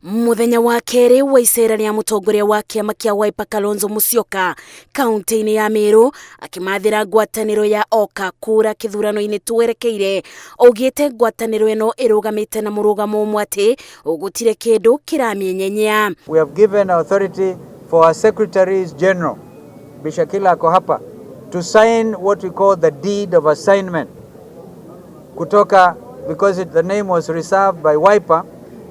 Muthenya wa keri wa icera rĩa mũtongoria wa kĩama kĩa Wiper Kalonzo Musyoka kaunti-inĩ ya Meru akimathĩra ngwatanĩro ya OKA kura kĩthurano-inĩ twerekeire, augĩte ngwatanĩro ĩno ĩrũgamĩte na mũrũgamo ũmwe atĩ gũtirĩ kĩndũ kĩramĩenyenya. We have given authority for our secretaries general Bishakila ako hapa to sign what we call the deed of assignment kutoka, because the name was reserved by Wiper,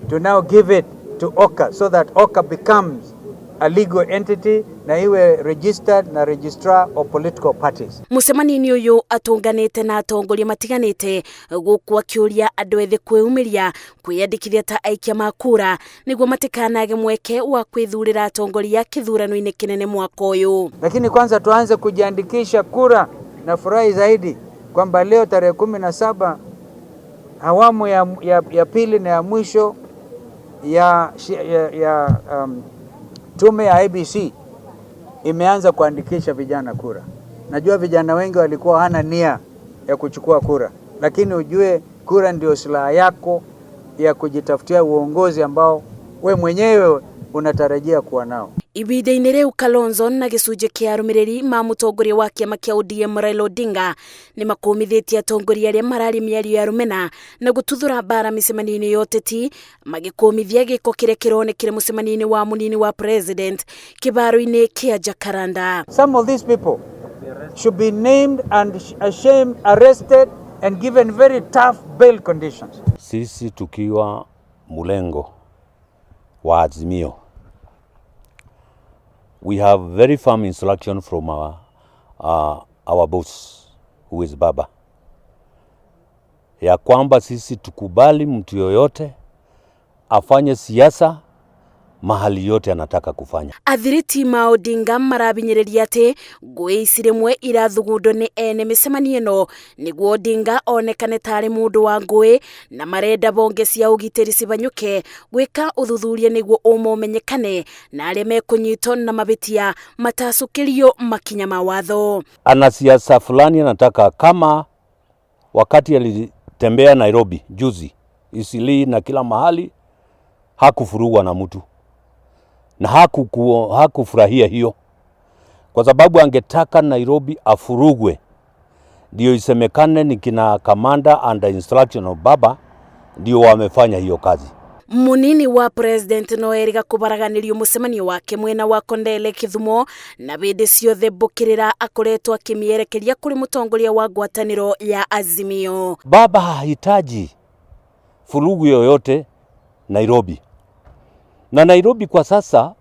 to now give it to OKA so that OKA becomes a legal entity na iwe registered na registrar of political parties. Musemani uyu atunganite na atongoria matiganite gũkũ akĩũria andũ ethĩ kwĩumĩria kwĩyandĩkithia ta aikia makura nĩguo matikanage mweke wa kwĩthurĩra atongoria kĩthurano-inĩ kĩnene mwaka ũyũ. Lakini kwanza tuanze kujiandikisha kura, na furahi zaidi kwamba leo tarehe 17 awamu ya pili na ya mwisho ya tume ya IBC imeanza kuandikisha vijana kura. Najua vijana wengi walikuwa hana nia ya kuchukua kura, lakini ujue kura ndio silaha yako ya kujitafutia uongozi ambao we mwenyewe unatarajia kuwa nao. Ibida-inĩ rĩu Kalonzo na gĩcunjĩ kĩa arũmĩrĩri ma mũtongoria wa kĩama kĩa ODM Raila Odinga nĩ makũmithĩtie atongoria arĩa mararĩ mĩario ya rũmena na gũtuthũra mbara mĩcemanio-inĩ ya ũteti, magĩkũmithia gĩko kĩrĩa kĩronekire mũcemanio-inĩ wa mũnini wa president kĩbaro-inĩ kĩa Jacaranda. Some of these people should be named and ashamed, arrested and given very tough bail conditions. Sisi tukiwa mlengo wa Azimio, we have very firm instruction from our boss who is Baba, ya kwamba sisi tukubali mtu yoyote afanye siasa mahali yote anataka kufanya. Athiriti ma Odinga marabinyĩrĩria atĩ ngũĩ ici rĩmwe irathugundwo nĩ ene mĩcemanio ĩno nĩguo Odinga onekane tarĩ mũndũ wa ngũĩ, na marenda bonge cia ũgitĩri cibanyũke gwĩka ũthuthuria nĩguo ũma ũmenyekane na arĩa mekũnyitwo na mabĩtia matacũkĩrio makinya ma watho. Ana siasa fulani anataka, kama wakati alitembea Nairobi juzi, Isili na kila mahali, hakufurugwa na mtu na hakufurahia hiyo, kwa sababu angetaka Nairobi afurugwe ndio isemekane ni kina kamanda under instruction of Baba ndio wamefanya hiyo kazi. Munini wa president no eriga kubaraganirio mucemanio wake mwena wa Kondele Kithumo na bindi ciothe mbukirira akoretwo akimierekeria kuri mutongoria wa ngwatanĩro ya Azimio. Baba hahitaji furugu yoyote Nairobi. Na Nairobi kwa sasa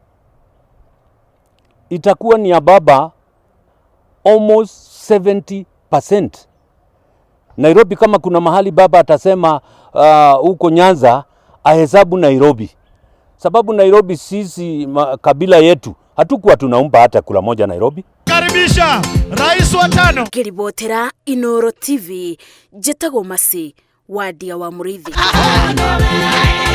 itakuwa ni ya Baba almost 70%. Nairobi kama kuna mahali Baba atasema huko Nyanza, ahesabu Nairobi. Sababu Nairobi sisi kabila yetu hatukuwa tunaumba hata kula moja Nairobi. Karibisha rais wa 5. Kiribotera Inoro TV, Jetago Masi, Wadia wa Murithi.